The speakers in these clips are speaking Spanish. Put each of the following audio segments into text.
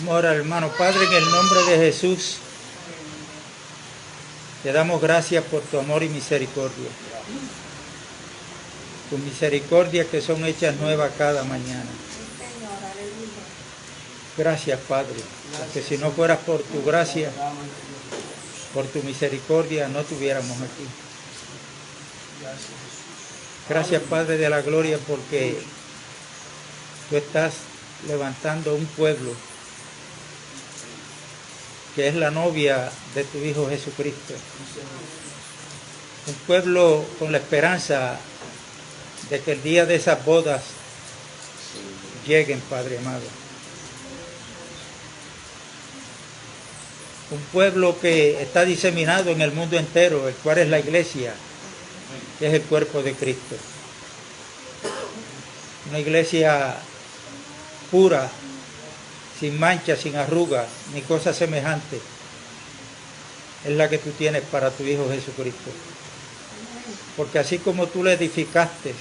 Vamos a orar, hermano. Padre, en el nombre de Jesús, te damos gracias por tu amor y misericordia. Tus misericordias que son hechas nuevas cada mañana. Gracias, Padre, porque si no fueras por tu gracia, por tu misericordia, no estuviéramos aquí. Gracias, Padre de la gloria, porque tú estás levantando un pueblo que es la novia de tu Hijo Jesucristo. Un pueblo con la esperanza de que el día de esas bodas lleguen, Padre amado. Un pueblo que está diseminado en el mundo entero, el cual es la iglesia, que es el cuerpo de Cristo. Una iglesia pura, sin mancha, sin arruga, ni cosa semejante, es la que tú tienes para tu Hijo Jesucristo. Porque así como tú le edificaste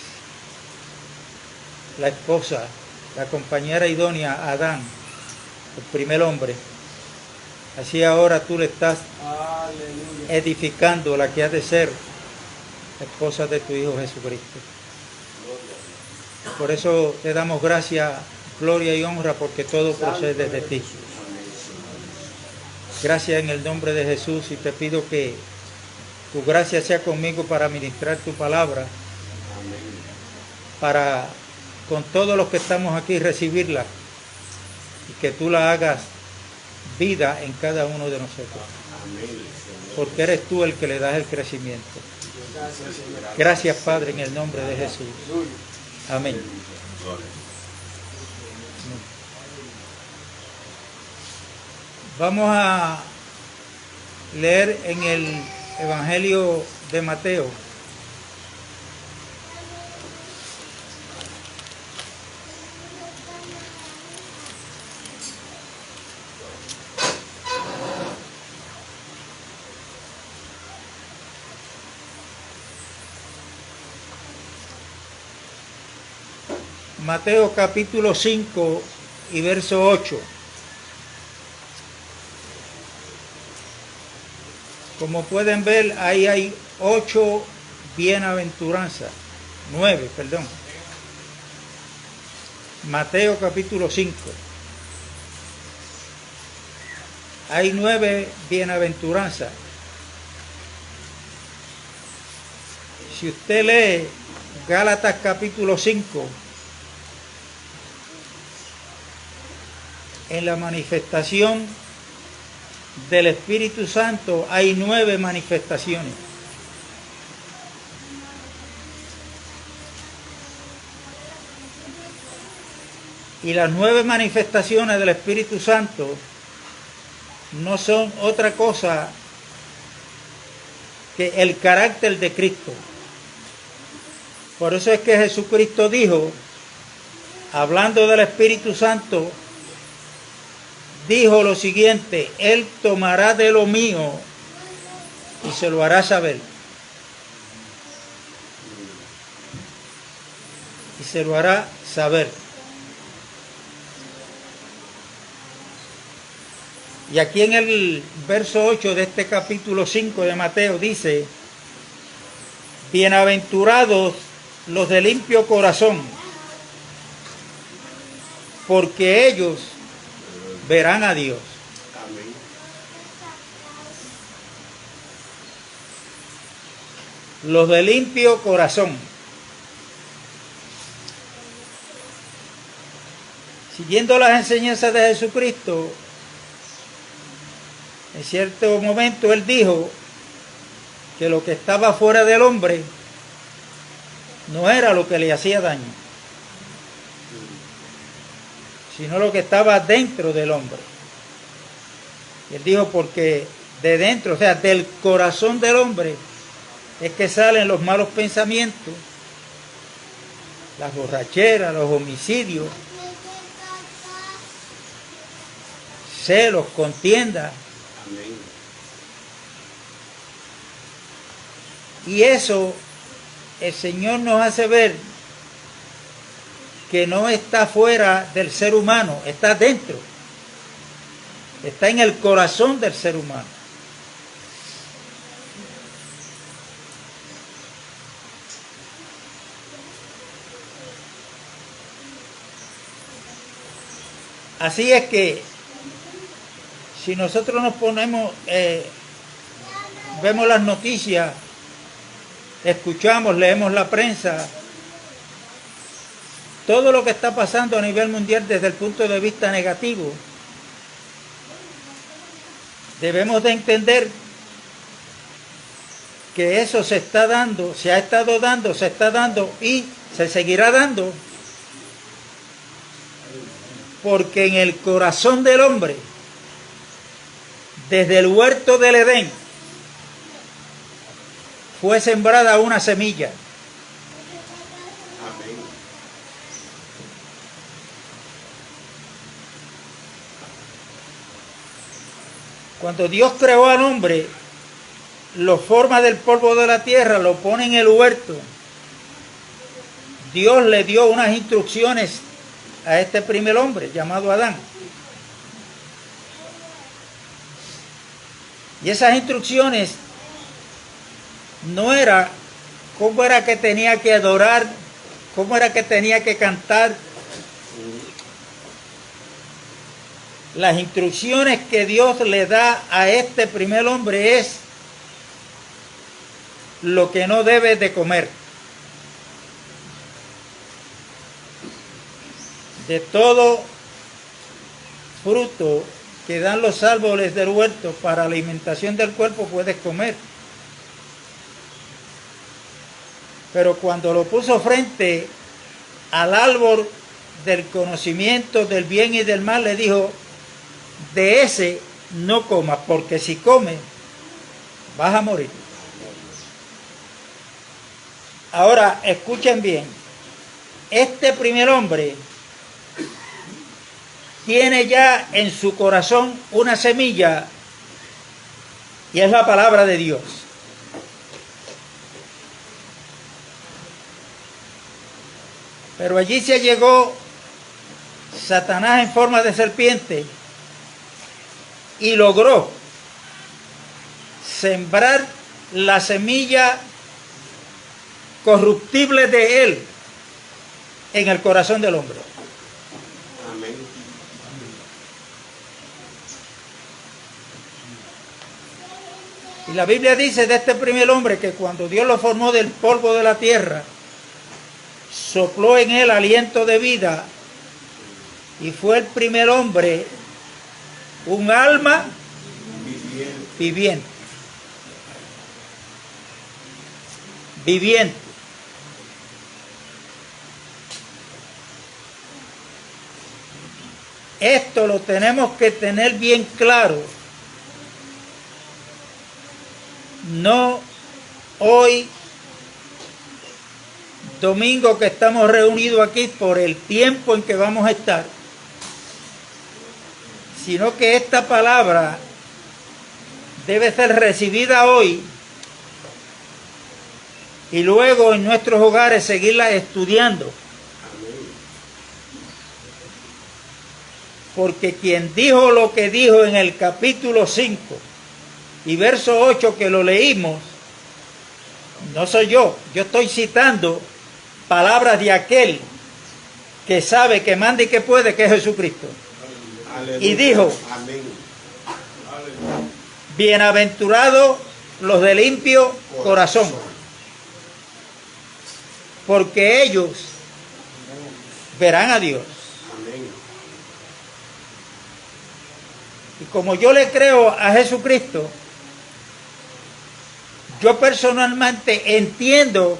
la esposa, la compañera idónea a Adán, el primer hombre, así ahora tú le estás edificando la que ha de ser la esposa de tu Hijo Jesucristo. Por eso te damos gracias, gloria y honra, porque todo procede de ti. Gracias en el nombre de Jesús, y te pido que tu gracia sea conmigo para ministrar tu palabra, para con todos los que estamos aquí recibirla, y que tú la hagas vida en cada uno de nosotros, porque eres tú el que le das el crecimiento. Gracias, Padre, en el nombre de Jesús. Amén. Vamos a leer en el Evangelio de Mateo. Mateo capítulo 5 y verso 8. Como pueden ver, ahí hay 9 bienaventuranzas. Mateo capítulo 5. Hay 9 bienaventuranzas. Si usted lee Gálatas capítulo 5, en la manifestación del Espíritu Santo hay 9 manifestaciones. Y las 9 manifestaciones del Espíritu Santo no son otra cosa que el carácter de Cristo. Por eso es que Jesucristo dijo, hablando del Espíritu Santo, dijo lo siguiente: Él tomará de lo mío y se lo hará saber. Y se lo hará saber. Y aquí en el verso 8 de este capítulo 5 de Mateo dice: bienaventurados los de limpio corazón, porque ellos verán a Dios. Amén. Los de limpio corazón. Siguiendo las enseñanzas de Jesucristo, en cierto momento Él dijo que lo que estaba fuera del hombre no era lo que le hacía daño, sino lo que estaba dentro del hombre. Y Él dijo, porque de dentro, o sea, del corazón del hombre, es que salen los malos pensamientos, las borracheras, los homicidios, celos, contiendas. Amén. Y eso el Señor nos hace ver que no está fuera del ser humano, está dentro. está en el corazón del ser humano. Así es que si nosotros nos ponemos, vemos las noticias, escuchamos, leemos la prensa, todo lo que está pasando a nivel mundial desde el punto de vista negativo, debemos de entender que eso se está dando, se ha estado dando, se está dando y se seguirá dando, porque en el corazón del hombre, desde el huerto del Edén, fue sembrada una semilla. Amén. Cuando Dios creó al hombre, lo forma del polvo de la tierra, lo pone en el huerto. Dios le dio unas instrucciones a este primer hombre llamado Adán. Y esas instrucciones no era cómo era que tenía que adorar, cómo era que tenía que cantar. Las instrucciones que Dios le da a este primer hombre es lo que no debe de comer. De todo fruto que dan los árboles del huerto para alimentación del cuerpo puedes comer. Pero cuando lo puso frente al árbol del conocimiento del bien y del mal, le dijo, de ese no comas, porque si comes vas a morir. Ahora, escuchen bien, este primer hombre tiene ya en su corazón una semilla y es la palabra de Dios. Pero allí se llegó Satanás en forma de serpiente y logró sembrar la semilla corruptible de él en el corazón del hombre. Amén. Y la Biblia dice de este primer hombre que cuando Dios lo formó del polvo de la tierra, sopló en él aliento de vida y fue el primer hombre un alma viviente. Viviente. Esto lo tenemos que tener bien claro. No hoy, domingo que estamos reunidos aquí por el tiempo en que vamos a estar, sino que esta palabra debe ser recibida hoy y luego en nuestros hogares seguirla estudiando. Porque quien dijo lo que dijo en el capítulo 5 y verso 8 que lo leímos, no soy yo estoy citando palabras de aquel que sabe, que manda y que puede, que es Jesucristo. Aleluya. Y dijo, amén, bienaventurados los de limpio corazón, porque ellos verán a Dios. Y como yo le creo a Jesucristo, yo personalmente entiendo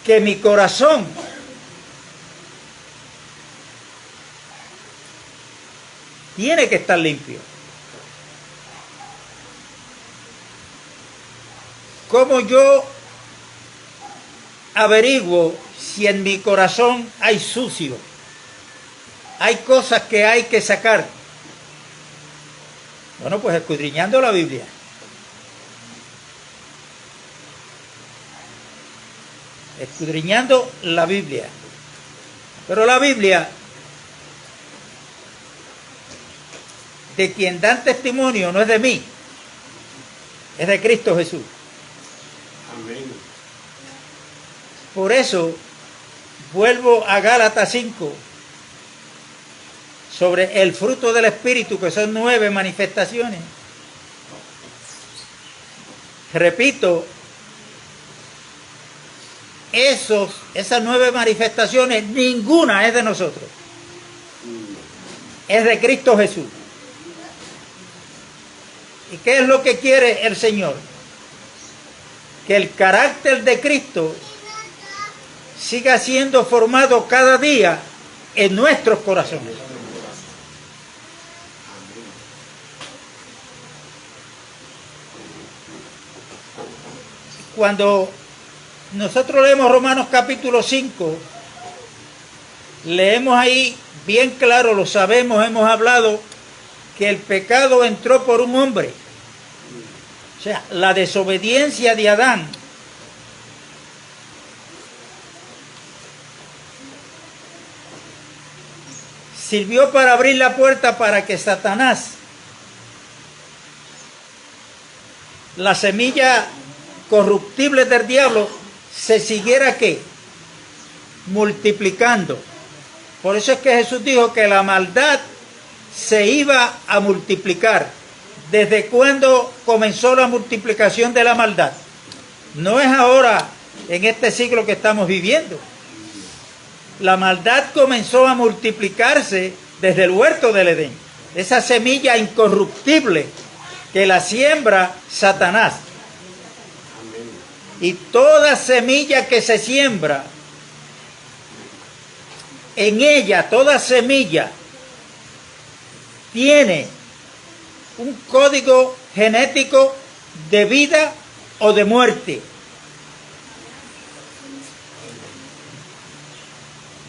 que mi corazón tiene que estar limpio. ¿Cómo yo averiguo si en mi corazón hay sucio? Hay cosas que hay que sacar. Bueno, pues escudriñando la Biblia. Escudriñando la Biblia. Pero la Biblia de quien dan testimonio no es de mí, es de Cristo Jesús. Amén. Por eso, vuelvo a Gálatas 5, sobre el fruto del Espíritu, que son 9 manifestaciones. Repito, esas 9 manifestaciones, ninguna es de nosotros. Es de Cristo Jesús. ¿Y qué es lo que quiere el Señor? Que el carácter de Cristo siga siendo formado cada día en nuestros corazones. Cuando nosotros leemos Romanos capítulo 5, leemos ahí bien claro, lo sabemos, hemos hablado, que el pecado entró por un hombre. O sea, la desobediencia de Adán sirvió para abrir la puerta para que Satanás, la semilla corruptible del diablo, se siguiera ¿qué? Multiplicando. Por eso es que Jesús dijo que la maldad se iba a multiplicar. ¿Desde cuándo comenzó la multiplicación de la maldad? No es ahora, en este siglo que estamos viviendo. La maldad comenzó a multiplicarse desde el huerto del Edén. Esa semilla incorruptible que la siembra Satanás. Y toda semilla que se siembra, en ella, toda semilla tiene un código genético de vida o de muerte.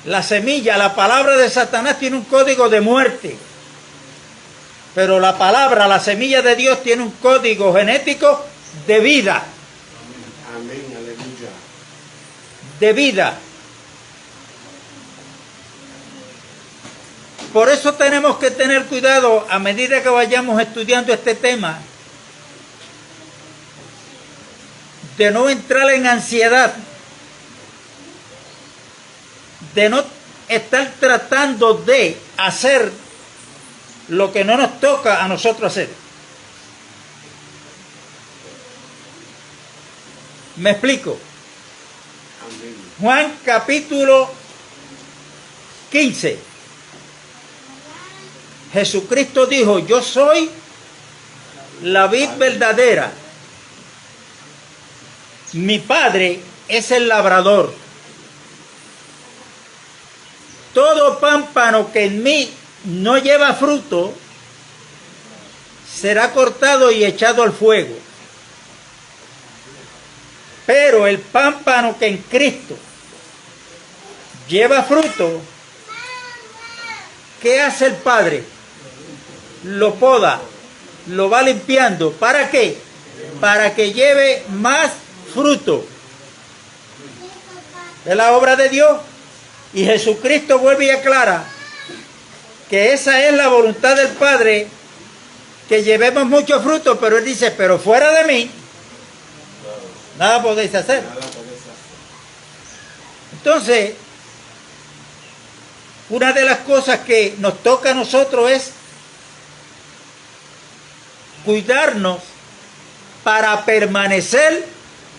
La semilla, la palabra de Satanás tiene un código de muerte. Pero la palabra, la semilla de Dios tiene un código genético de vida. Amén, aleluya. De vida. Por eso tenemos que tener cuidado a medida que vayamos estudiando este tema, de no entrar en ansiedad, de no estar tratando de hacer lo que no nos toca a nosotros hacer. ¿Me explico? Amén. Juan capítulo 15. Jesucristo dijo: yo soy la vid verdadera. Mi Padre es el labrador. Todo pámpano que en mí no lleva fruto será cortado y echado al fuego. Pero el pámpano que en Cristo lleva fruto, ¿qué hace el Padre? Lo poda, lo va limpiando. ¿Para qué? Para que lleve más fruto. Es la obra de Dios. Y Jesucristo vuelve y aclara que esa es la voluntad del Padre, que llevemos mucho fruto, pero Él dice: pero fuera de mí, nada podéis hacer. Entonces, una de las cosas que nos toca a nosotros es cuidarnos para permanecer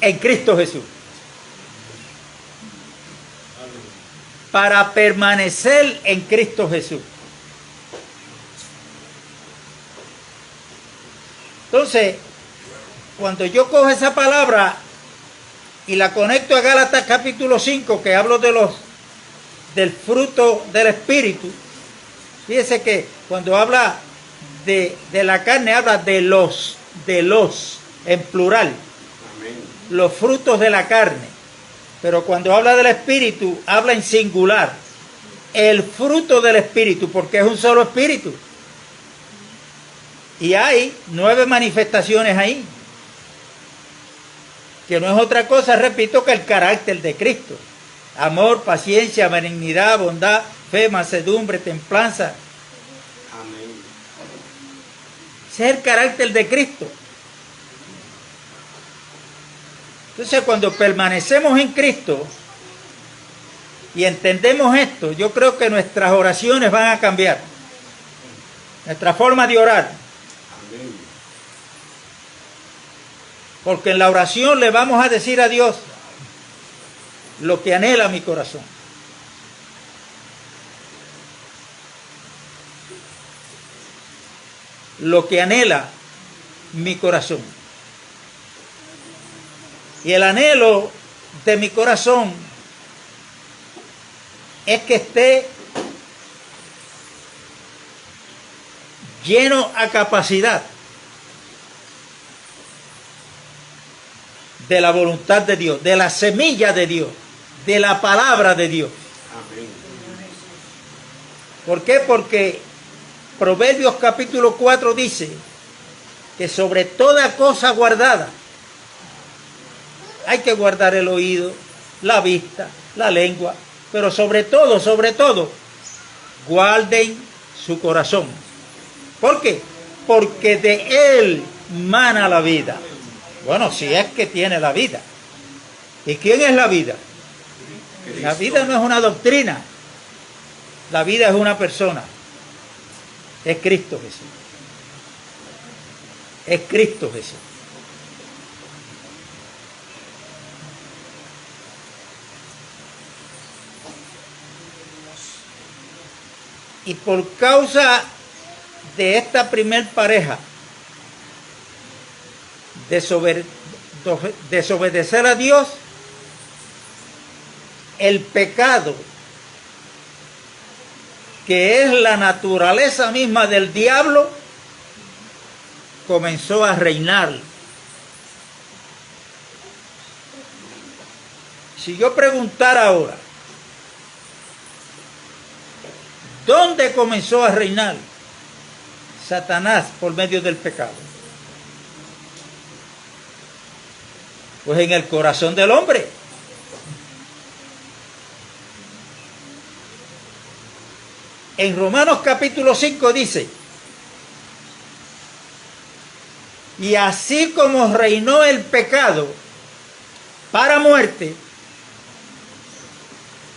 en Cristo Jesús. Para permanecer en Cristo Jesús. Entonces, cuando yo cojo esa palabra y la conecto a Gálatas capítulo 5, que hablo del fruto del Espíritu, fíjese que cuando habla de la carne, habla de los, en plural, Amén. los frutos de la carne. Pero cuando habla del Espíritu, habla en singular. El fruto del Espíritu, porque es un solo Espíritu. Y hay 9 manifestaciones ahí, que no es otra cosa, repito, que el carácter de Cristo. Amor, paciencia, benignidad, bondad, fe, mansedumbre, templanza. Amén. Ese es el carácter de Cristo. Entonces, cuando permanecemos en Cristo y entendemos esto, yo creo que nuestras oraciones van a cambiar. Nuestra forma de orar. Amén. Porque en la oración le vamos a decir a Dios lo que anhela mi corazón. Lo que anhela mi corazón. Y el anhelo de mi corazón es que esté lleno a capacidad de la voluntad de Dios, de la semilla de Dios, de la palabra de Dios. Amén. ¿Por qué? Porque Proverbios capítulo 4 dice que sobre toda cosa guardada hay que guardar el oído, la vista, la lengua, pero sobre todo, guarden su corazón. ¿Por qué? Porque de él mana la vida. Bueno, si es que tiene la vida. ¿Y quién es la vida? La vida no es una doctrina. La vida es una persona. Es Cristo Jesús. Es Cristo Jesús. Y por causa de esta primer pareja, desobedecer a Dios, el pecado, que es la naturaleza misma del diablo, comenzó a reinar. Si yo preguntara ahora, ¿dónde comenzó a reinar Satanás por medio del pecado? Pues en el corazón del hombre. En Romanos capítulo 5 dice: y así como reinó el pecado para muerte,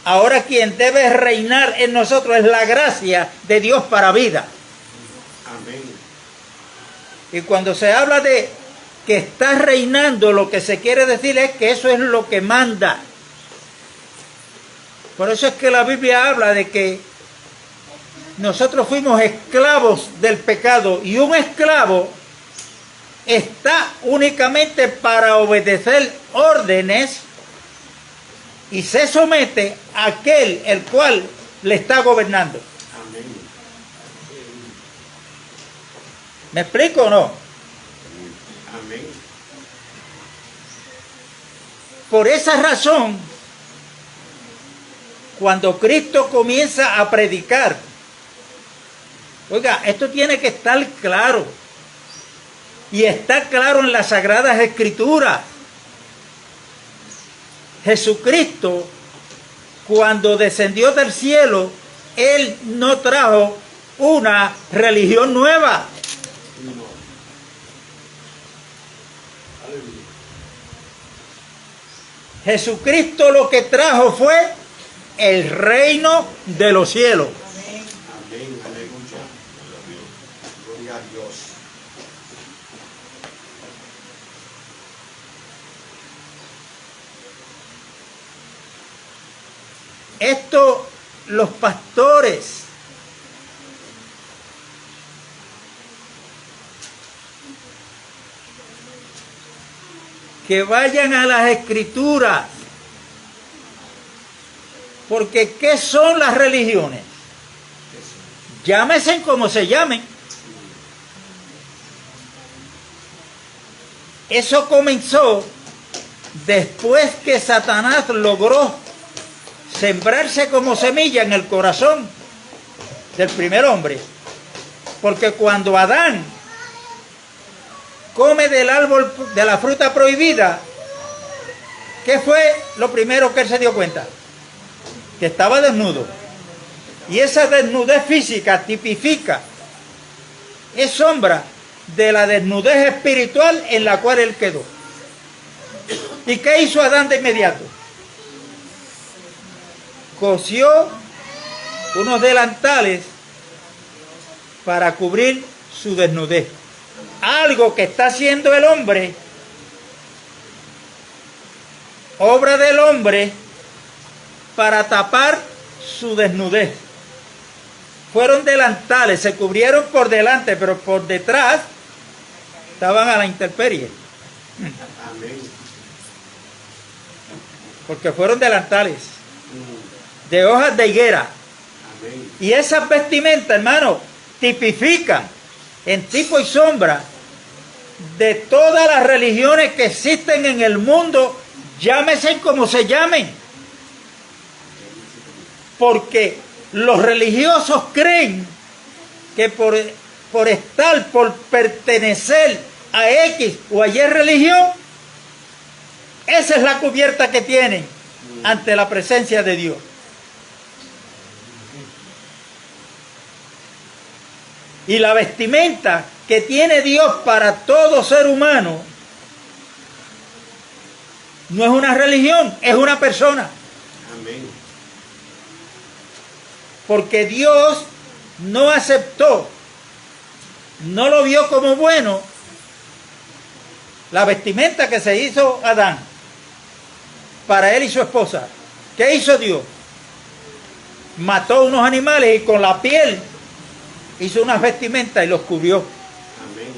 ahora quien debe reinar en nosotros es la gracia de Dios para vida. Amén. Y cuando se habla de que está reinando, lo que se quiere decir es que eso es lo que manda. Por eso es que la Biblia habla de que nosotros fuimos esclavos del pecado, y un esclavo está únicamente para obedecer órdenes y se somete a aquel el cual le está gobernando. Amén. ¿Me explico o no? Amén. Por esa razón, cuando Cristo comienza a predicar, oiga, esto tiene que estar claro, y está claro en las Sagradas Escrituras. Jesucristo, cuando descendió del cielo, Él no trajo una religión nueva. Jesucristo lo que trajo fue el reino de los cielos. Amén. Aleluya. Gloria a Dios. Esto los pastores que vayan a las Escrituras, porque ¿qué son las religiones? Llámese como se llamen. Eso comenzó después que Satanás logró sembrarse como semilla en el corazón del primer hombre. Porque cuando Adán come del árbol de la fruta prohibida, ¿qué fue lo primero que él se dio cuenta? Que estaba desnudo. Y esa desnudez física tipifica, es sombra de la desnudez espiritual en la cual él quedó. ¿Y qué hizo Adán de inmediato? Cosió unos delantales para cubrir su desnudez. Algo que está haciendo el hombre, obra del hombre, para tapar su desnudez. Fueron delantales, se cubrieron por delante, pero por detrás estaban a la intemperie. Amén. Porque fueron delantales de hojas de higuera. Amén. Y esas vestimentas, hermano, tipifican en tipo y sombra de todas las religiones que existen en el mundo, llámese como se llamen. Porque los religiosos creen que por estar, por pertenecer a X o a Y religión, esa es la cubierta que tienen ante la presencia de Dios. Y la vestimenta que tiene Dios para todo ser humano no es una religión, es una persona. Amén. Porque Dios no aceptó, no lo vio como bueno la vestimenta que se hizo Adán para él y su esposa. ¿Qué hizo Dios? Mató unos animales y con la piel hizo unas vestimentas y los cubrió. Amén.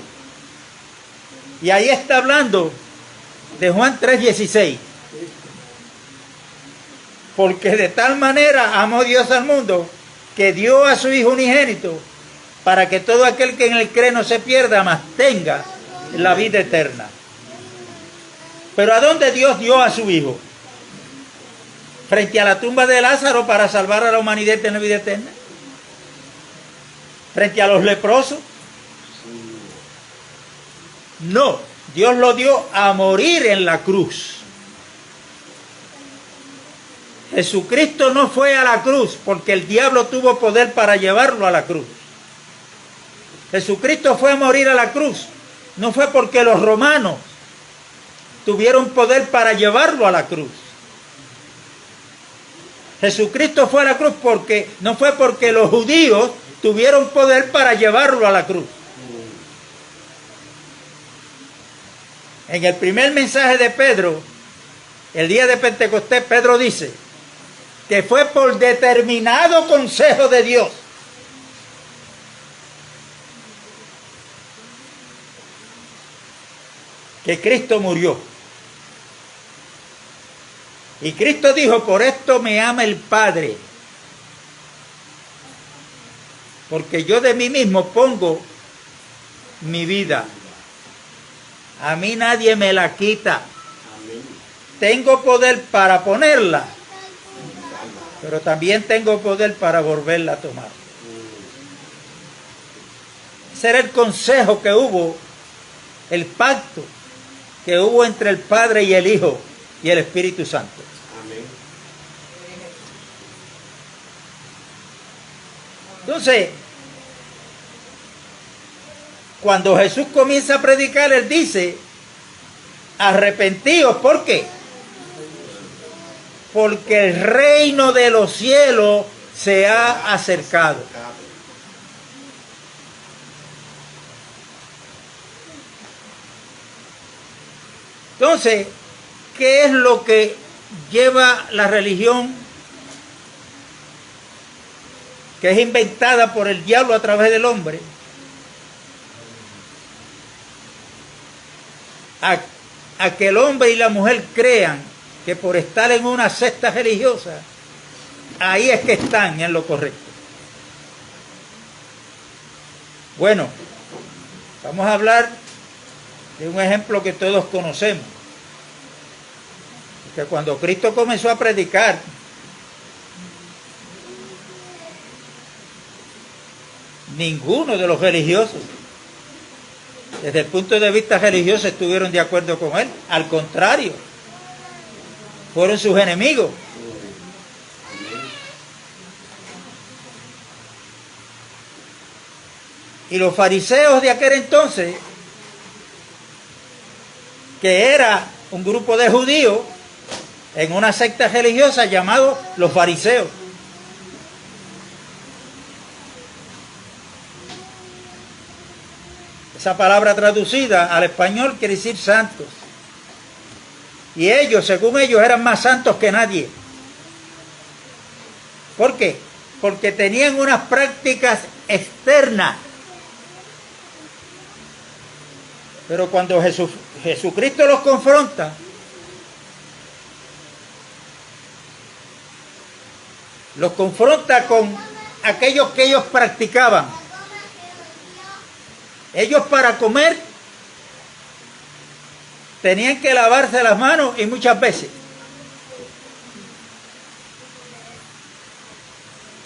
Y ahí está hablando de Juan 3:16. Porque de tal manera amó Dios al mundo que dio a su Hijo unigénito para que todo aquel que en él cree no se pierda, mas tenga la vida eterna. Pero ¿a dónde Dios dio a su Hijo? ¿Frente a la tumba de Lázaro para salvar a la humanidad y tener vida eterna? ¿Frente a los leprosos? No, Dios lo dio a morir en la cruz. Jesucristo no fue a la cruz porque el diablo tuvo poder para llevarlo a la cruz. Jesucristo fue a morir a la cruz. No fue porque los romanos tuvieron poder para llevarlo a la cruz. Jesucristo fue a la cruz porque no fue porque los judíos tuvieron poder para llevarlo a la cruz. En el primer mensaje de Pedro, el día de Pentecostés, Pedro dice que fue por determinado consejo de Dios que Cristo murió. Y Cristo dijo, por esto me ama el Padre, porque yo de mí mismo pongo mi vida. A mí nadie me la quita. Amén. Tengo poder para ponerla, pero también tengo poder para volverla a tomar. Ese era el consejo que hubo, el pacto que hubo entre el Padre y el Hijo y el Espíritu Santo. Amén. Entonces, cuando Jesús comienza a predicar, él dice, arrepentíos, ¿por qué? Porque el reino de los cielos se ha acercado. Entonces, ¿qué es lo que lleva la religión que es inventada por el diablo a través del hombre a que el hombre y la mujer crean que por estar en una secta religiosa, ahí es que están en lo correcto? Bueno, vamos a hablar de un ejemplo que todos conocemos. Que cuando Cristo comenzó a predicar, ninguno de los religiosos, desde el punto de vista religioso, estuvieron de acuerdo con él. Al contrario, fueron sus enemigos. Y los fariseos de aquel entonces, que era un grupo de judíos en una secta religiosa llamado los fariseos. Esa palabra traducida al español quiere decir santos. Y ellos, según ellos, eran más santos que nadie. ¿Por qué? Porque tenían unas prácticas externas. Pero cuando Jesucristo los confronta, con aquellos que ellos practicaban. Ellos para comer tenían que lavarse las manos y muchas veces.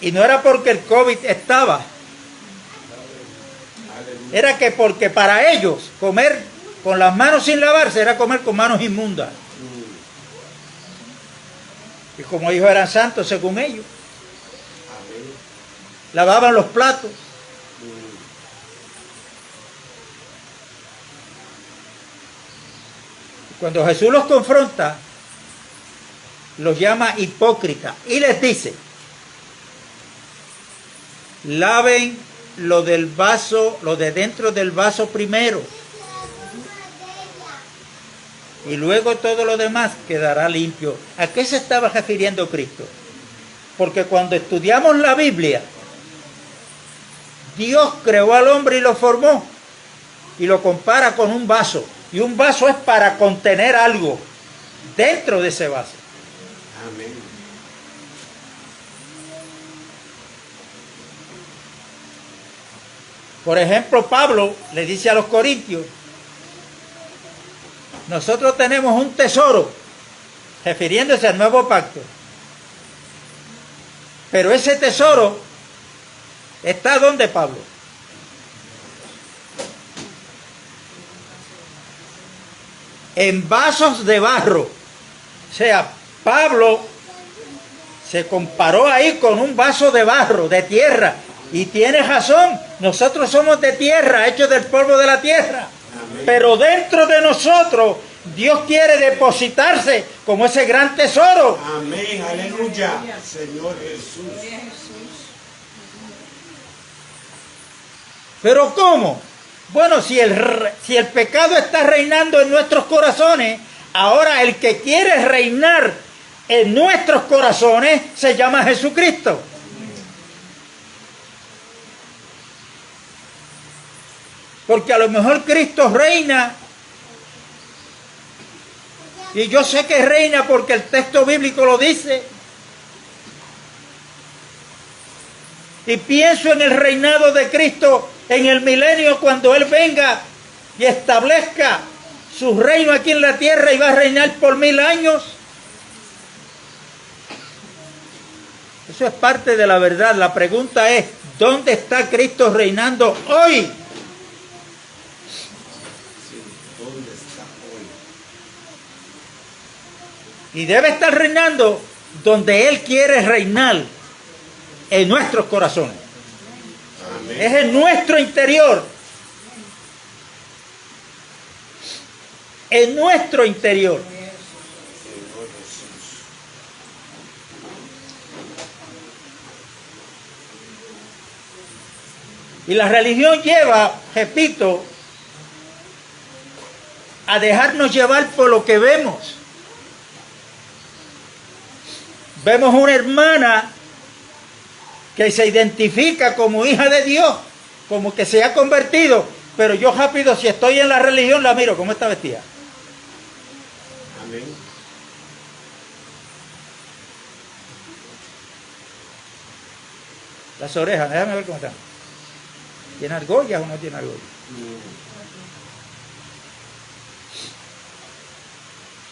Y no era porque el COVID estaba. Era que porque para ellos comer con las manos sin lavarse era comer con manos inmundas. Y como ellos eran santos según ellos, lavaban los platos. Cuando Jesús los confronta, los llama hipócritas y les dice: laven lo del vaso, lo de dentro del vaso primero, y luego todo lo demás quedará limpio. ¿A qué se estaba refiriendo Cristo? Porque cuando estudiamos la Biblia, Dios creó al hombre y lo formó, y lo compara con un vaso. Y un vaso es para contener algo dentro de ese vaso. Amén. Por ejemplo, Pablo le dice a los corintios: nosotros tenemos un tesoro, refiriéndose al nuevo pacto. Pero ese tesoro está ¿dónde, Pablo? En vasos de barro. O sea, Pablo se comparó ahí con un vaso de barro, de tierra. Y tiene razón, nosotros somos de tierra, hechos del polvo de la tierra. Amén. Pero dentro de nosotros, Dios quiere depositarse como ese gran tesoro. Amén, aleluya, Señor Jesús. ¿Pero cómo? Bueno, si el pecado está reinando en nuestros corazones, ahora el que quiere reinar en nuestros corazones se llama Jesucristo. Porque a lo mejor Cristo reina, y yo sé que reina porque el texto bíblico lo dice, y pienso en el reinado de Cristo en el milenio, cuando Él venga y establezca su reino aquí en la tierra y va a reinar por 1000 años. Eso es parte de la verdad. La pregunta es: ¿dónde está Cristo reinando hoy? Sí, ¿dónde está hoy? Y debe estar reinando donde Él quiere reinar, en nuestros corazones. Amén. Es en nuestro interior. En nuestro interior. Y la religión lleva, repito, a dejarnos llevar por lo que vemos. Vemos una hermana que se identifica como hija de Dios, como que se ha convertido, pero yo rápido, si estoy en la religión, la miro, ¿cómo está vestida? Amén. Las orejas, déjame ver cómo están. ¿Tiene argollas o no tiene argollas?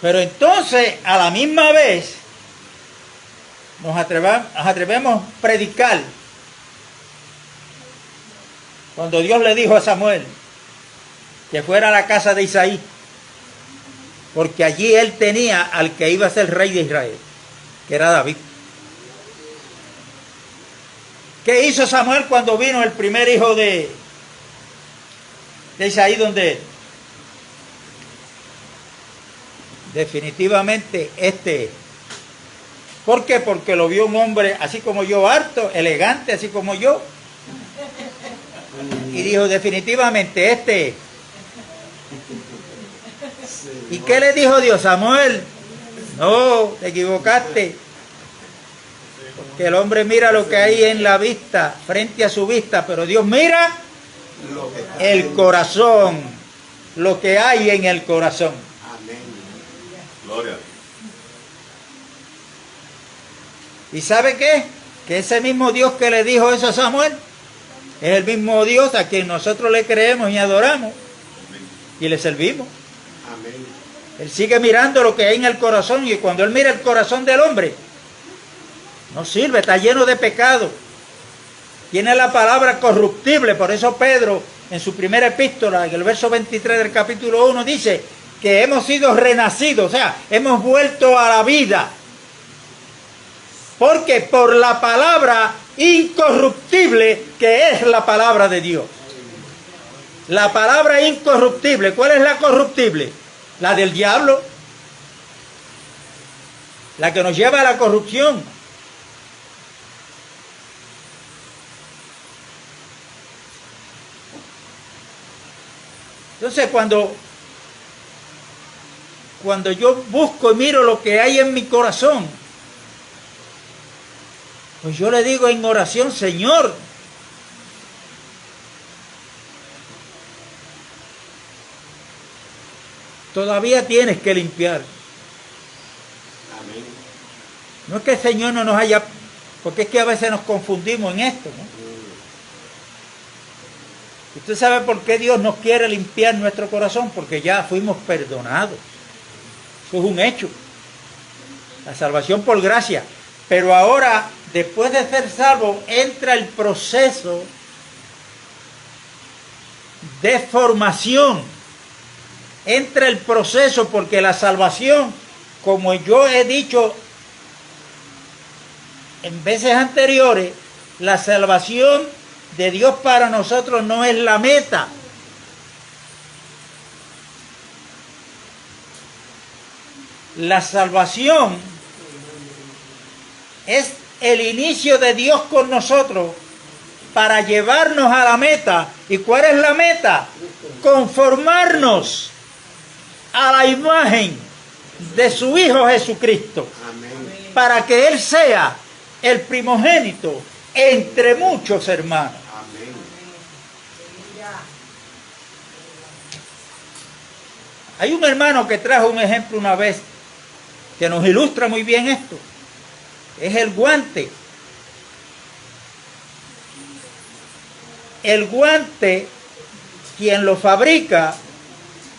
Pero entonces, a la misma vez, nos atrevemos a predicar. Cuando Dios le dijo a Samuel que fuera a la casa de Isaí, porque allí él tenía al que iba a ser rey de Israel, que era David. ¿Qué hizo Samuel cuando vino el primer hijo de Es ahí donde definitivamente este. ¿Por qué? Porque lo vio un hombre así como yo, harto, elegante, así como yo. Y dijo, definitivamente este. ¿Y qué le dijo Dios? Samuel, no, te equivocaste. Porque el hombre mira lo que hay en la vista, frente a su vista, pero Dios mira el corazón, lo que hay en el corazón. Amén. Gloria. ¿Y sabe qué? Que ese mismo Dios que le dijo eso a Samuel es el mismo Dios a quien nosotros le creemos y adoramos y le servimos. Amén. Él sigue mirando lo que hay en el corazón, y cuando Él mira el corazón del hombre, no sirve, está lleno de pecado. Tiene la palabra corruptible. Por eso Pedro, en su primera epístola, en el verso 23 del capítulo 1, dice que hemos sido renacidos, o sea, hemos vuelto a la vida. Porque por la palabra incorruptible que es la palabra de Dios. La palabra incorruptible, ¿cuál es la corruptible? La del diablo. La que nos lleva a la corrupción. Entonces cuando yo busco y miro lo que hay en mi corazón, pues yo le digo en oración, Señor, todavía tienes que limpiar. Amén. No es que el Señor no nos haya, porque es que a veces nos confundimos en esto, ¿no? ¿Usted sabe por qué Dios nos quiere limpiar nuestro corazón? Porque ya fuimos perdonados. Eso es un hecho. La salvación por gracia. Pero ahora, después de ser salvo, entra el proceso de formación. Entra el proceso porque la salvación, como yo he dicho en veces anteriores, la salvación de Dios para nosotros no es la meta. La salvación es el inicio de Dios con nosotros para llevarnos a la meta. ¿Y cuál es la meta? Conformarnos a la imagen de su Hijo Jesucristo. Amén. Para que Él sea el primogénito entre muchos hermanos. Amén. Hay un hermano que trajo un ejemplo una vez que nos ilustra muy bien esto. Es el guante. El guante, quien lo fabrica,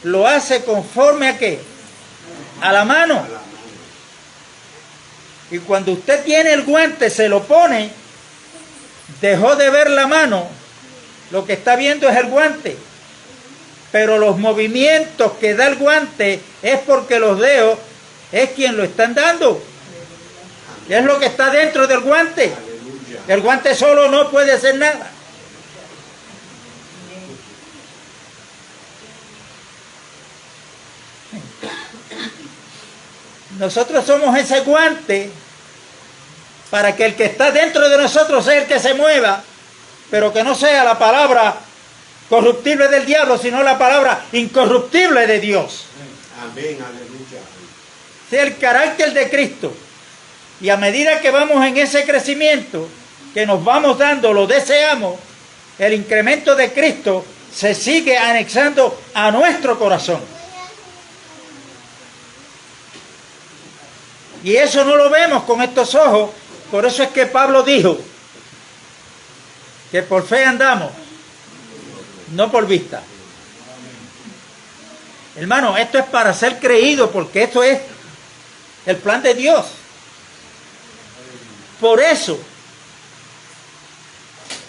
lo hace conforme a ¿qué? A la mano. Y cuando usted tiene el guante, se lo pone, dejó de ver la mano, lo que está viendo es el guante. Pero los movimientos que da el guante es porque los dedos es quien lo están dando. Es lo que está dentro del guante. Aleluya. El guante solo no puede hacer nada. Nosotros somos ese guante para que el que está dentro de nosotros sea el que se mueva, pero que no sea la palabra corruptible del diablo, sino la palabra incorruptible de Dios. Amén. Aleluya. Sea el carácter de Cristo. Y a medida que vamos en ese crecimiento, que nos vamos dando, lo deseamos, el incremento de Cristo se sigue anexando a nuestro corazón. Y eso no lo vemos con estos ojos. Por eso es que Pablo dijo que por fe andamos, no por vista. Hermano, esto es para ser creído, porque esto es el plan de Dios. Por eso,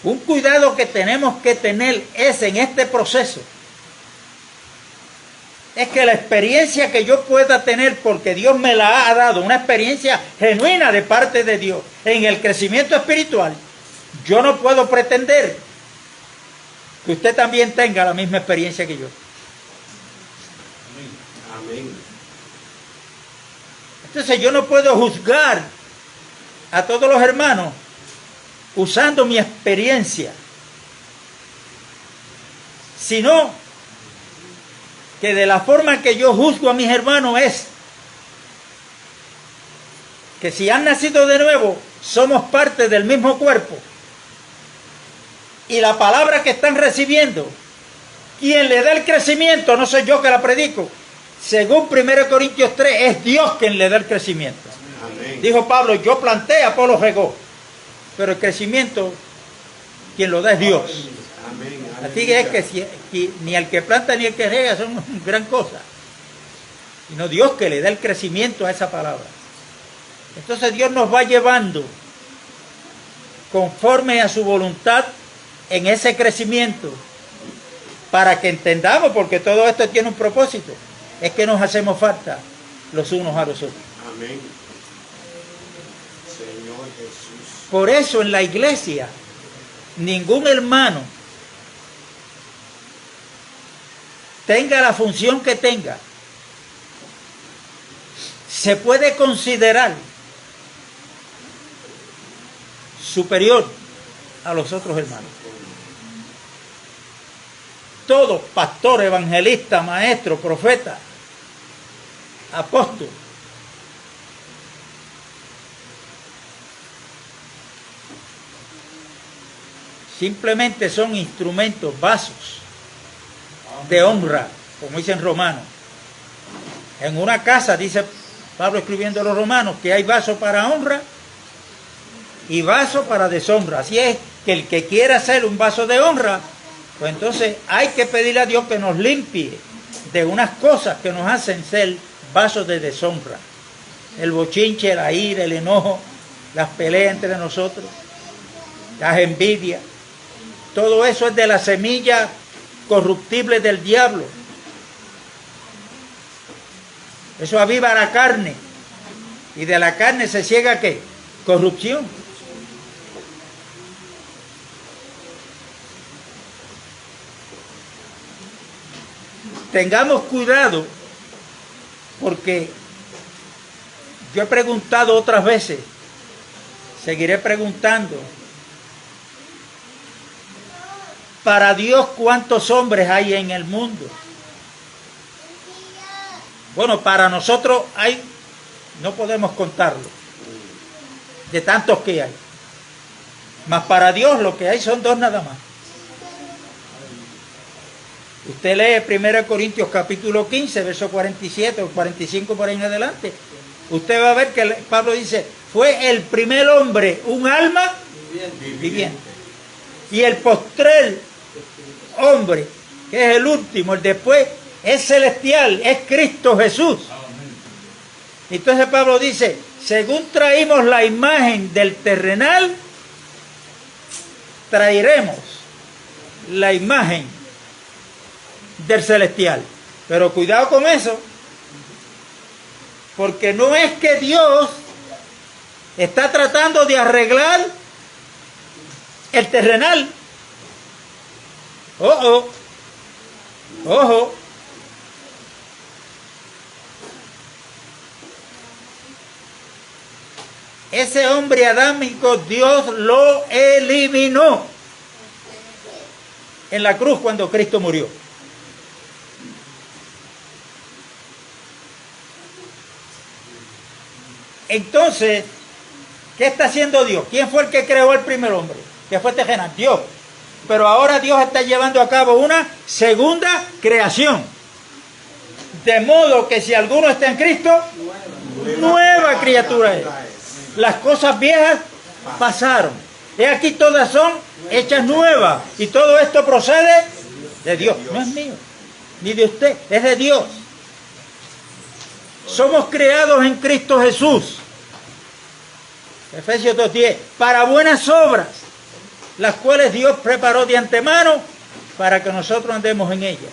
un cuidado que tenemos que tener es en este proceso, es que la experiencia que yo pueda tener, porque Dios me la ha dado, una experiencia genuina de parte de Dios, en el crecimiento espiritual, yo no puedo pretender que usted también tenga la misma experiencia que yo. Amén. Entonces yo no puedo juzgar a todos los hermanos usando mi experiencia, sino que de la forma que yo juzgo a mis hermanos es que si han nacido de nuevo, somos parte del mismo cuerpo. Y la palabra que están recibiendo, quien le da el crecimiento, no soy yo que la predico. Según 1 Corintios 3, es Dios quien le da el crecimiento. Amén. Dijo Pablo, yo planté, Apolo regó. Pero el crecimiento, quien lo da es Dios. Amén. Así que es que ni el que planta ni el que rega son gran cosa. Sino Dios que le da el crecimiento a esa palabra. Entonces Dios nos va llevando conforme a su voluntad en ese crecimiento para que entendamos, porque todo esto tiene un propósito, es que nos hacemos falta los unos a los otros. Amén. Señor Jesús. Por eso en la iglesia ningún hermano, tenga la función que tenga, se puede considerar superior a los otros hermanos. Todos, pastor, evangelista, maestro, profeta, apóstol, simplemente son instrumentos, vasos de honra, como dicen Romanos. En una casa, dice Pablo escribiendo a los romanos, que hay vasos para honra y vasos para deshonra. Así es que el que quiera hacer un vaso de honra, pues entonces hay que pedirle a Dios que nos limpie de unas cosas que nos hacen ser vasos de deshonra. El bochinche, la ira, el enojo, las peleas entre nosotros, las envidias. Todo eso es de la semilla corruptible del diablo. Eso aviva la carne. Y de la carne se ciega ¿qué? Corrupción. Tengamos cuidado, porque yo he preguntado otras veces, seguiré preguntando, para Dios, ¿cuántos hombres hay en el mundo? Bueno, para nosotros hay, no podemos contarlo, de tantos que hay. Mas para Dios lo que hay son dos nada más. Usted lee 1 Corintios capítulo 15, verso 47 o 45 por ahí en adelante. Usted va a ver que Pablo dice, fue el primer hombre un alma viviente. Y el postrer hombre, que es el último, el después, es celestial, es Cristo Jesús. Entonces Pablo dice, según traímos la imagen del terrenal, traeremos la imagen del celestial. Pero cuidado con eso, porque no es que Dios está tratando de arreglar el terrenal. Ojo, ojo. Ese hombre adámico Dios lo eliminó en la cruz cuando Cristo murió. Entonces, ¿qué está haciendo Dios? ¿Quién fue el que creó el primer hombre? ¿Qué fue terrenal? Dios. Pero ahora Dios está llevando a cabo una segunda creación. De modo que si alguno está en Cristo, nueva criatura es. Las cosas viejas pasaron. Y aquí todas son hechas nuevas. Y todo esto procede de Dios. No es mío, ni de usted, es de Dios. Somos creados en Cristo Jesús. Efesios 2:10. Para buenas obras, las cuales Dios preparó de antemano para que nosotros andemos en ellas.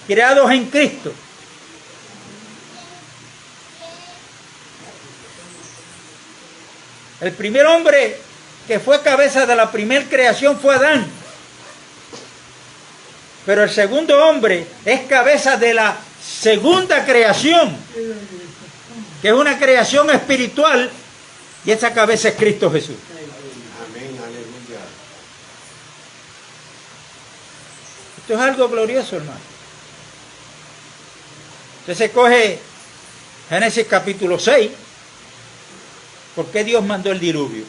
Creados en Cristo. El primer hombre que fue cabeza de la primer creación fue Adán. Pero el segundo hombre es cabeza de la segunda creación, que es una creación espiritual, y esa cabeza es Cristo Jesús. Amén, aleluya. Esto es algo glorioso, hermano. Entonces coge Génesis capítulo 6. ¿Por qué Dios mandó el diluvio?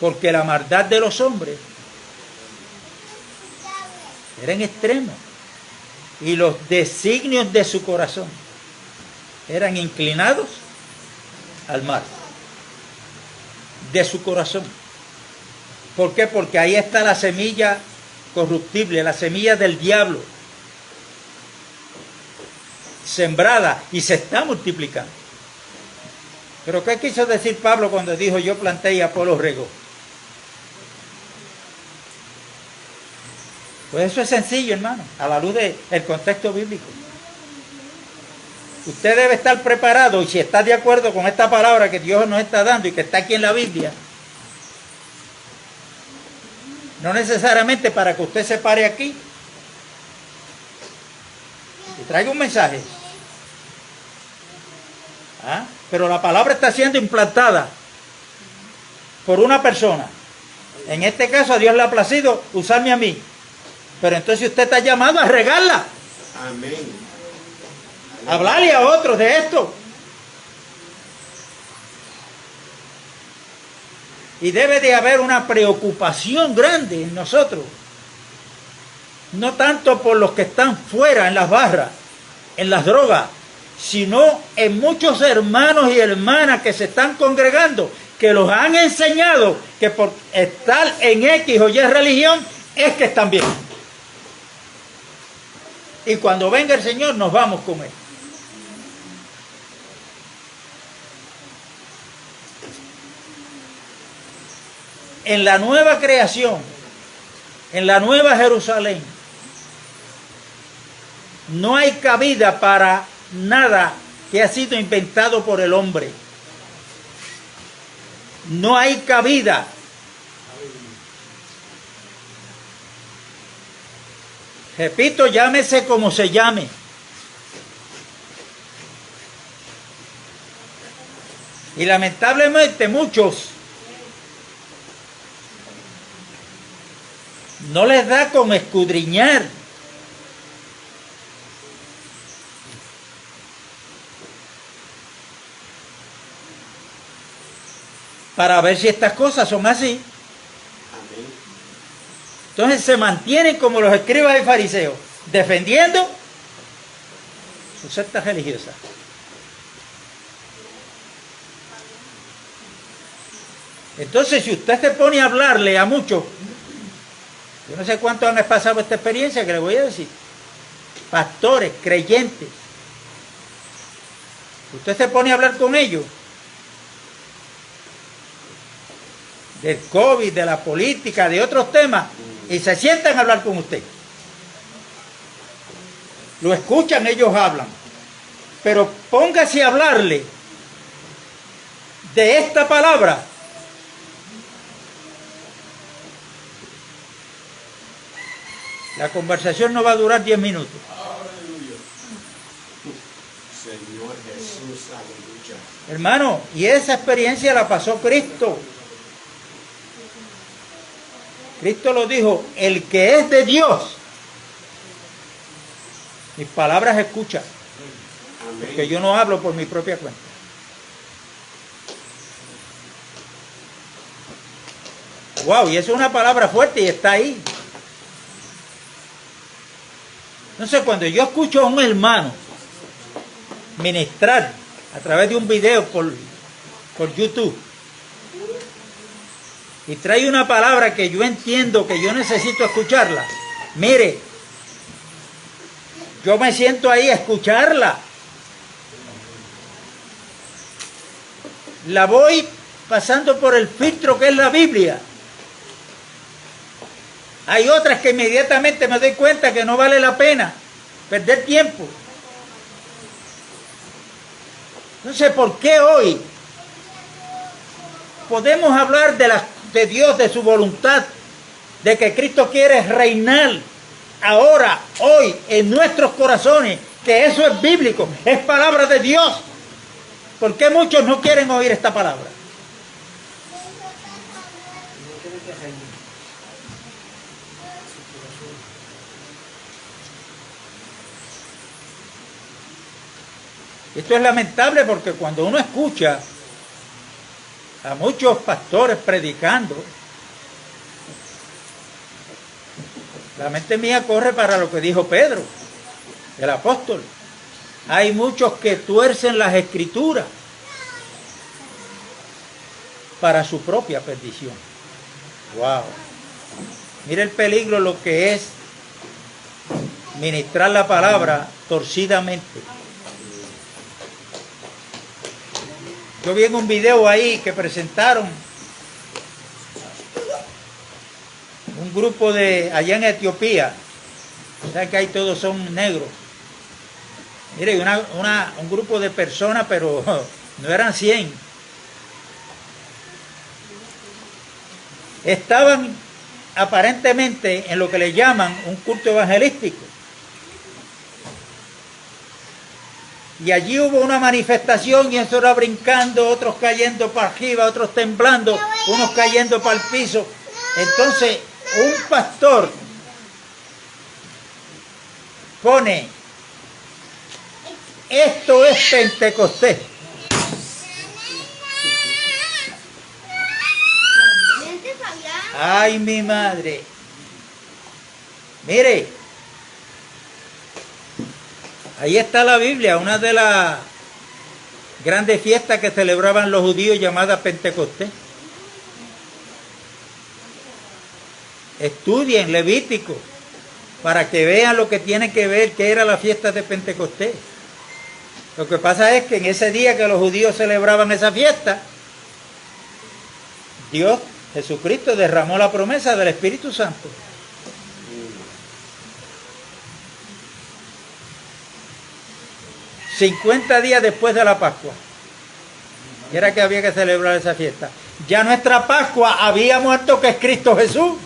Porque la maldad de los hombres era en extremo y los designios de su corazón eran inclinados al mal de su corazón. ¿Por qué? Porque ahí está la semilla corruptible, la semilla del diablo, sembrada y se está multiplicando. Pero ¿qué quiso decir Pablo cuando dijo yo planté y Apolo regó? Pues eso es sencillo, hermano, a la luz del contexto bíblico. Usted debe estar preparado, y si está de acuerdo con esta palabra que Dios nos está dando y que está aquí en la Biblia, no necesariamente para que usted se pare aquí y traiga un mensaje. Pero la palabra está siendo implantada por una persona. En este caso a Dios le ha placido usarme a mí. Pero entonces usted está llamado a regarla. Amén. Hablarle a otros de esto. Y debe de haber una preocupación grande en nosotros. No tanto por los que están fuera en las barras, en las drogas, sino en muchos hermanos y hermanas que se están congregando, que los han enseñado que por estar en X o Y religión es que están bien. Y cuando venga el Señor nos vamos con Él. En la nueva creación, en la nueva Jerusalén, no hay cabida para nada que ha sido inventado por el hombre. No hay cabida. Repito, llámese como se llame. Y lamentablemente muchos no les da con escudriñar. Para ver si estas cosas son así. Entonces se mantienen como los escribas y fariseos, defendiendo su secta religiosa. Entonces, si usted se pone a hablarle a muchos, yo no sé cuántos han pasado esta experiencia que le voy a decir, pastores, creyentes, usted se pone a hablar con ellos del COVID, de la política, de otros temas, y se sientan a hablar con usted. Lo escuchan, ellos hablan. Pero póngase a hablarle de esta palabra. La conversación no va a durar 10 minutos. Aleluya. Señor Jesús, aleluya. Hermano, y esa experiencia la pasó Cristo. Cristo lo dijo, el que es de Dios, mis palabras escucha, porque yo no hablo por mi propia cuenta. Wow, y eso es una palabra fuerte y está ahí. Entonces, cuando yo escucho a un hermano ministrar a través de un video por YouTube, y trae una palabra que yo entiendo que yo necesito escucharla, mire, yo me siento ahí a escucharla. La voy pasando por el filtro que es la Biblia. Hay otras que inmediatamente me doy cuenta que no vale la pena perder tiempo. No sé por qué hoy podemos hablar de Dios, de su voluntad, de que Cristo quiere reinar ahora, hoy, en nuestros corazones, que eso es bíblico, es palabra de Dios. ¿Por qué muchos no quieren oír esta palabra? Esto es lamentable porque cuando uno escucha a muchos pastores predicando, la mente mía corre para lo que dijo Pedro, el apóstol. Hay muchos que tuercen las escrituras para su propia perdición. Wow. Mira el peligro lo que es ministrar la palabra torcidamente. Yo vi en un video ahí que presentaron un grupo de allá en Etiopía. ¿Saben que ahí todos son negros? Mire, un grupo de personas, pero no eran 100. Estaban aparentemente en lo que le llaman un culto evangelístico. Y allí hubo una manifestación y eso era brincando, otros cayendo para arriba, otros temblando, unos cayendo para el piso. Entonces, un pastor pone, esto es Pentecostés. Ay, mi madre. Mire, ahí está la Biblia, una de las grandes fiestas que celebraban los judíos llamada Pentecostés. Estudien Levítico para que vean lo que tiene que ver, que era la fiesta de Pentecostés. Lo que pasa es que en ese día que los judíos celebraban esa fiesta, Dios, Jesucristo, derramó la promesa del Espíritu Santo. ...50 días después de la Pascua... y era que había que celebrar esa fiesta. Ya nuestra Pascua había muerto, que es Cristo Jesús.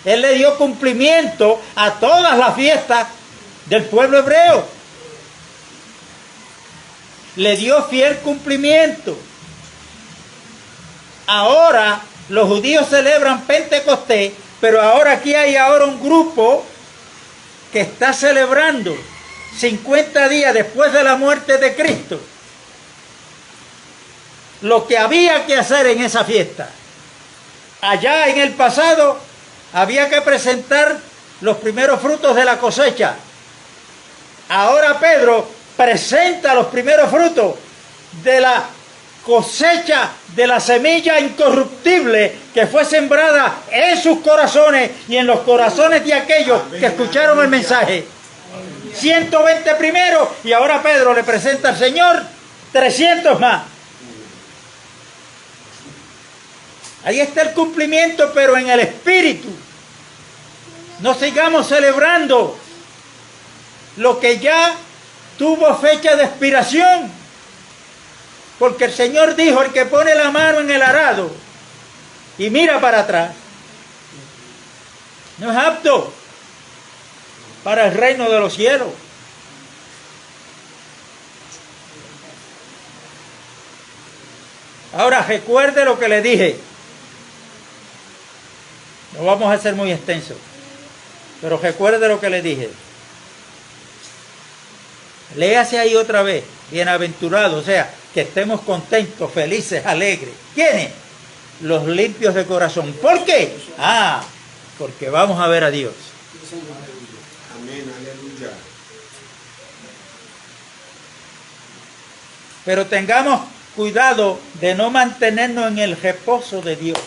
Él le dio cumplimiento a todas las fiestas del pueblo hebreo. Le dio fiel cumplimiento. Ahora los judíos celebran Pentecostés, pero ahora aquí hay ahora un grupo que está celebrando 50 días después de la muerte de Cristo lo que había que hacer en esa fiesta. Allá en el pasado había que presentar los primeros frutos de la cosecha. Ahora Pedro presenta los primeros frutos de la cosecha de la semilla incorruptible que fue sembrada en sus corazones y en los corazones de aquellos que escucharon el mensaje. 120 primero, y ahora Pedro le presenta al Señor 300 más. Ahí está el cumplimiento, pero en el espíritu. No sigamos celebrando lo que ya tuvo fecha de expiración, porque el Señor dijo: el que pone la mano en el arado y mira para atrás no es apto para el reino de los cielos. Ahora recuerde lo que le dije. No vamos a ser muy extensos, pero recuerde lo que le dije. Léase ahí otra vez: bienaventurados, o sea, que estemos contentos, felices, alegres. ¿Quiénes? Los limpios de corazón. ¿Por qué? Porque vamos a ver a Dios. Amén, aleluya. Pero tengamos cuidado de no mantenernos en el reposo de Dios.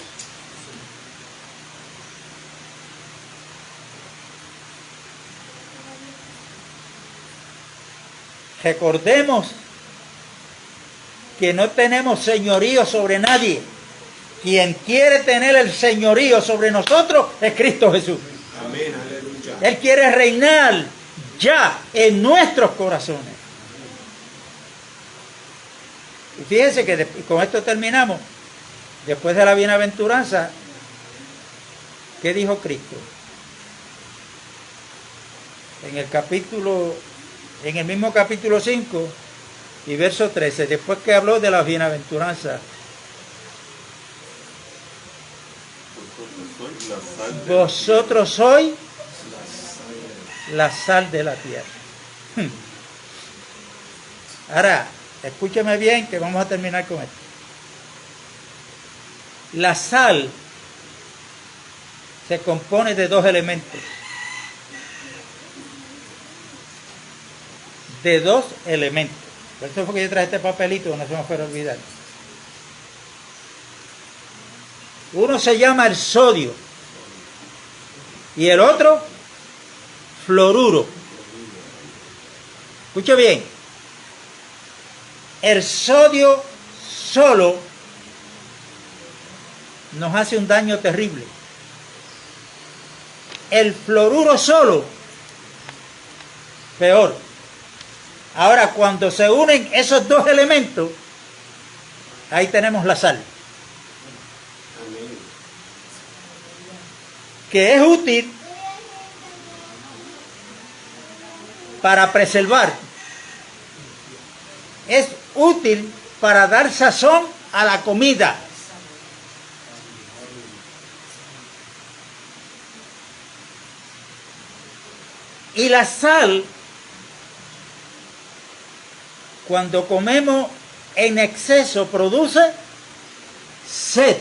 Recordemos que no tenemos señorío sobre nadie. Quien quiere tener el señorío sobre nosotros es Cristo Jesús. Amén, aleluya. Él quiere reinar ya en nuestros corazones. Y fíjense que con esto terminamos. Después de la bienaventuranza, ¿Qué dijo Cristo? En el mismo capítulo 5 y verso 13, después que habló de las bienaventuranzas. Vosotros sois la sal de la tierra. Ahora, escúcheme bien que vamos a terminar con esto. La sal se compone de dos elementos. De dos elementos. Por eso fue que yo traje este papelito, no se me puede olvidar. Uno se llama el sodio y el otro fluoruro. Escuche bien. El sodio solo nos hace un daño terrible. El fluoruro solo, peor. Ahora, cuando se unen esos dos elementos, ahí tenemos la sal. Que es útil para preservar. Es útil para dar sazón a la comida. Y la sal, cuando comemos en exceso, produce sed.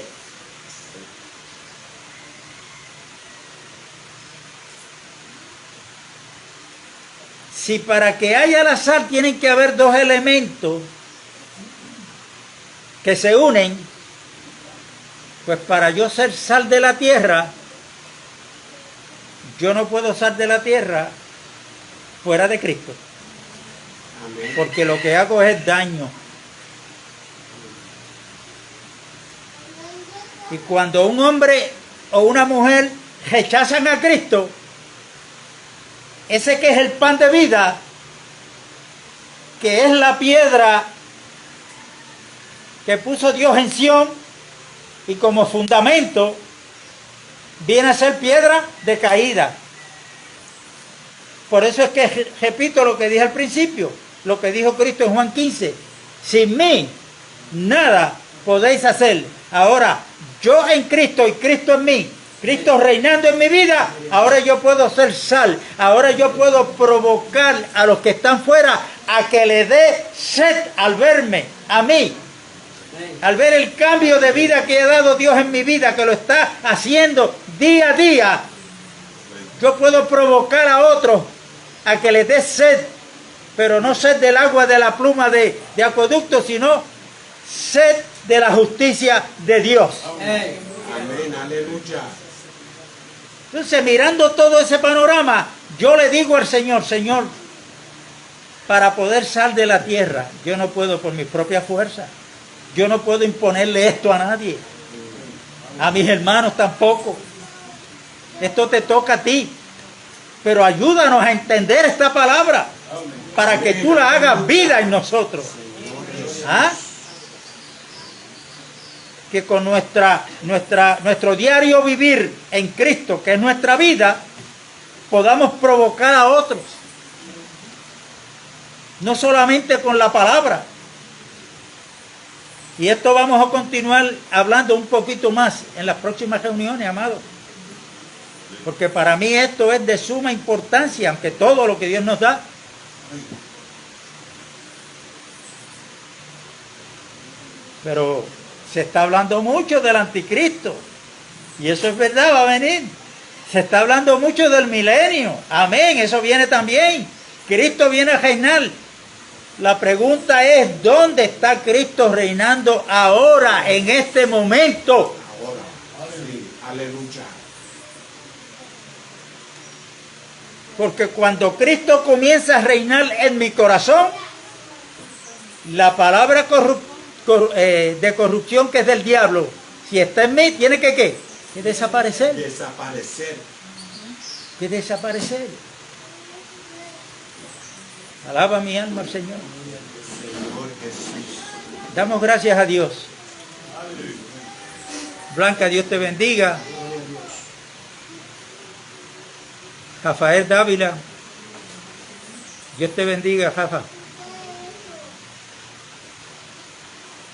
Si para que haya la sal tienen que haber dos elementos que se unen, pues para yo ser sal de la tierra, yo no puedo sal de la tierra fuera de Cristo. Porque lo que hago es daño. Y cuando un hombre o una mujer rechazan a Cristo, ese que es el pan de vida, que es la piedra que puso Dios en Sión y como fundamento, viene a ser piedra de caída. Por eso es que repito lo que dije al principio, lo que dijo Cristo en Juan 15. Sin mí, nada podéis hacer. Ahora, yo en Cristo y Cristo en mí, Cristo reinando en mi vida, ahora yo puedo ser sal. Ahora yo puedo provocar a los que están fuera a que le dé sed al verme, a mí. Al ver el cambio de vida que ha dado Dios en mi vida, que lo está haciendo día a día, yo puedo provocar a otros a que les dé sed, pero no sed del agua de la pluma de acueducto, sino sed de la justicia de Dios. Amén, aleluya. Entonces, mirando todo ese panorama, yo le digo al Señor, Señor, para poder salir de la tierra, yo no puedo por mi propia fuerza. Yo no puedo imponerle esto a nadie. A mis hermanos tampoco. Esto te toca a ti. Pero ayúdanos a entender esta palabra para que tú la hagas vida en nosotros. ¿Ah? Que con nuestro diario vivir en Cristo, que es nuestra vida, podamos provocar a otros. No solamente con la palabra. Y esto vamos a continuar hablando un poquito más en las próximas reuniones, amados. Porque para mí esto es de suma importancia, aunque todo lo que Dios nos da. Pero se está hablando mucho del anticristo. Y eso es verdad, va a venir. Se está hablando mucho del milenio. Amén, eso viene también. Cristo viene a reinar. La pregunta es, ¿dónde está Cristo reinando ahora, en este momento? Ahora, sí, aleluya. Porque cuando Cristo comienza a reinar en mi corazón, la palabra de corrupción que es del diablo, si está en mí, tiene que ¿qué? Que desaparecer. Desaparecer. Que desaparecer. Alaba mi alma al Señor. Señor Jesús. Damos gracias a Dios. Blanca, Dios te bendiga. Rafael Dávila. Dios te bendiga, Rafa.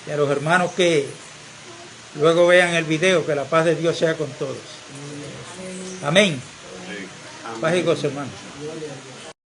Y a los hermanos que luego vean el video, que la paz de Dios sea con todos. Amén. Paz y gozo, hermanos.